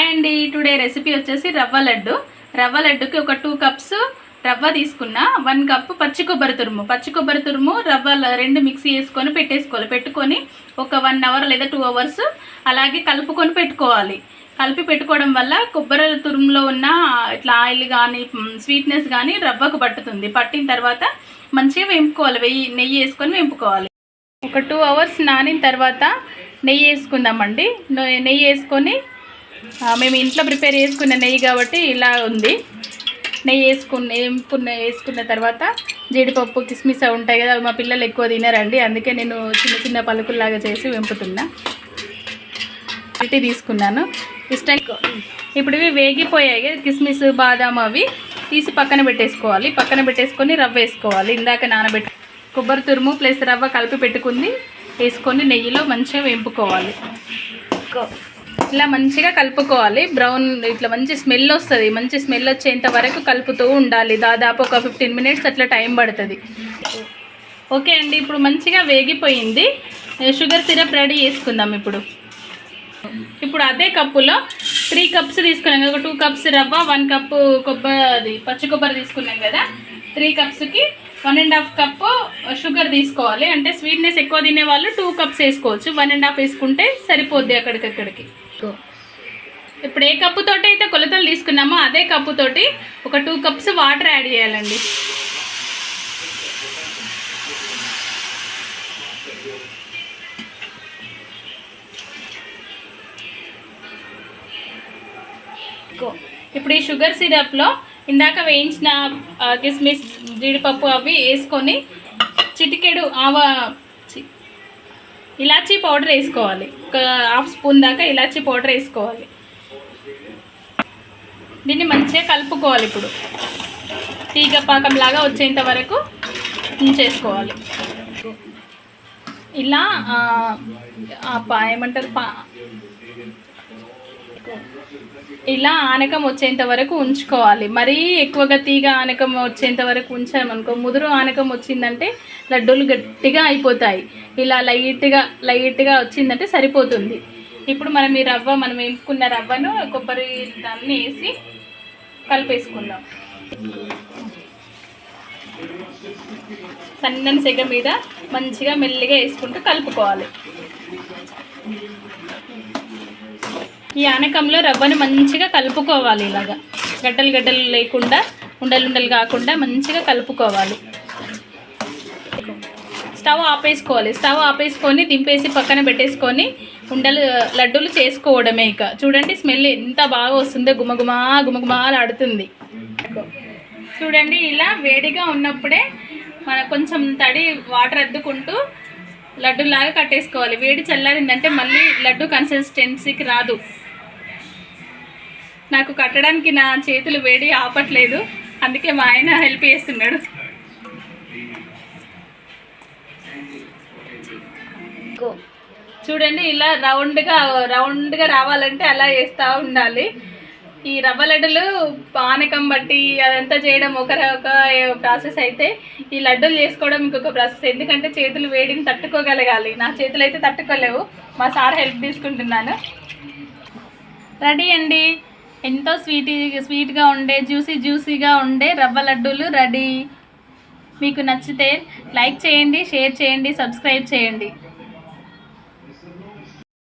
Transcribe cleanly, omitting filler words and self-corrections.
Hi అండి. Today recipe వచ్చేసి రవ్వ లడ్డు. రవ్వ లడ్డుకి ఒక 2 కప్స్ రవ్వ తీసుకున్నా, 1 కప్పు పచ్చి కొబ్బరి తురుము రవ్వ 2 మిక్సీ వేసుకొని పెట్టుకొని ఒక 1 అవర్ లేదా 2 అవర్స్ అలాగే కలుపుకొని పెట్టుకోవాలి. కలిపి పెట్టుకోవడం వల్ల కొబ్బరి తురుములో ఉన్న ఇట్లా ఆయిల్ కానీ స్వీట్నెస్ కానీ రవ్వకు పట్టుతుంది. పట్టిన తర్వాత మంచిగా వేపుకోవాలి. నెయ్యి వేసుకొని వేపుకోవాలి. ఒక 2 అవర్స్ నానిన తర్వాత నెయ్యి వేసుకుందామండి. నెయ్యి వేసుకొని మేము ఇంట్లో ప్రిపేర్ చేసుకున్న నెయ్యి కాబట్టి ఇలా ఉంది. నెయ్యి వేసుకున్న తర్వాత జీడిపప్పు కిస్మిస్ ఉంటాయి కదా, మా పిల్లలు ఎక్కువ తినరండి, అందుకే నేను చిన్న చిన్న పలుకుల్లాగా చేసి వెంపుతున్నా. తీసుకున్నాను ఇష్టం. ఇప్పుడు ఇవి వేగిపోయాయి, కిస్మిస్ బాదాం అవి తీసి పక్కన పెట్టేసుకొని రవ్వ వేసుకోవాలి. ఇందాక నానబెట్టి కొబ్బరి తురుము ప్లస్ రవ్వ కలిపి పెట్టుకుంది వేసుకొని నెయ్యిలో మంచిగా వేపుకోవాలి. ఇలా మంచిగా కలుపుకోవాలి. బ్రౌన్ ఇట్లా మంచి స్మెల్ వస్తుంది. మంచి స్మెల్ వచ్చేంత వరకు కలుపుతూ ఉండాలి. దాదాపు ఒక 15 మినిట్స్ అట్లా టైం పడుతుంది. ఓకే అండి, ఇప్పుడు మంచిగా వేగిపోయింది. షుగర్ సిరప్ రెడీ చేసుకుందాం. ఇప్పుడు అదే కప్పులో 3 కప్స్ తీసుకున్నాం కదా, ఒక 2 కప్స్ రవ్వ, 1 కప్పు పచ్చి కొబ్బరి తీసుకున్నాం కదా, 3 కప్స్కి 1.5 కప్పు షుగర్ తీసుకోవాలి. అంటే స్వీట్నెస్ ఎక్కువ తినే వాళ్ళు 2 కప్స్ వేసుకోవచ్చు, 1.5 వేసుకుంటే సరిపోద్ది అక్కడికి. ఇప్పుడు ఏ కప్పుతోటి అయితే కొలతలు తీసుకున్నామో అదే కప్పుతోటి ఒక 2 కప్స్ వాటర్ యాడ్ చేయాలండి. ఇప్పుడు ఈ షుగర్ సిరప్లో ఇందాక వేయించిన కిస్మిస్ జీడిపప్పు అవి వేసుకొని చిటికెడు ఇలాచీ పౌడర్ వేసుకోవాలి. ఒక 1/2 స్పూన్ దాకా ఇలాచీ పౌడర్ వేసుకోవాలి. దీన్ని మంచిగా కలుపుకోవాలి. ఇప్పుడు తీగ పాకంలాగా వచ్చేంత వరకు ఉంచేసుకోవాలి. ఇలా ఏమంటారు, ఇలా ఆనకం వచ్చేంత వరకు ఉంచుకోవాలి. మరీ ఎక్కువగా తీగ ఆనకం వచ్చేంత వరకు ఉంచామనుకో, ముదురు ఆనకం వచ్చిందంటే లడ్డూలు గట్టిగా అయిపోతాయి. ఇలా లైట్గా వచ్చిందంటే సరిపోతుంది. ఇప్పుడు మనం ఈ రవ్వ, మనం వేపుకున్న రవ్వను కొబ్బరి దాన్ని వేసి కలిపేసుకుందాం. సన్నని సెగ మీద మంచిగా మెల్లిగా వేసుకుంటూ కలుపుకోవాలి. ఈ ఆనకంలో రవ్వను మంచిగా కలుపుకోవాలి. ఇలాగా గడ్డలు లేకుండా, ఉండలు కాకుండా మంచిగా కలుపుకోవాలి. స్టవ్ ఆపేసుకొని దింపేసి పక్కన పెట్టేసుకొని లడ్డూలు చేసుకోవడమే. ఇక చూడండి, స్మెల్ ఎంత బాగా వస్తుందో, గుమగుమాలాడుతుంది. చూడండి, ఇలా వేడిగా ఉన్నప్పుడే మన కొంచెం తడి వాటర్ అద్దుకుంటూ లడ్డూలాగా కట్టేసుకోవాలి. వేడి చల్లారిందంటే మళ్ళీ లడ్డు కన్సిస్టెన్సీకి రాదు. నాకు కట్టడానికి నా చేతులు వేడి ఆపట్లేదు, అందుకే మా ఆయన హెల్ప్ చేస్తున్నాడు. చూడండి, ఇలా రౌండ్గా రావాలంటే అలా వేస్తూ ఉండాలి. ఈ రవ్వ లడ్డులు పానకం బట్టి అదంతా చేయడం ఒక ప్రాసెస్ అయితే, ఈ లడ్డూలు చేసుకోవడం ఇంకొక ప్రాసెస్. ఎందుకంటే చేతులు వేడిని తట్టుకోగలగాలి. నా చేతులు అయితే తట్టుకోలేవు, మా సార్ హెల్ప్ తీసుకుంటున్నాను. రెడీ అండి, ఎంతో స్వీట్గా ఉండే జ్యూసీగా ఉండే రవ్వ లడ్డూలు రెడీ. మీకు నచ్చితే లైక్ చేయండి, షేర్ చేయండి, సబ్స్క్రైబ్ చేయండి.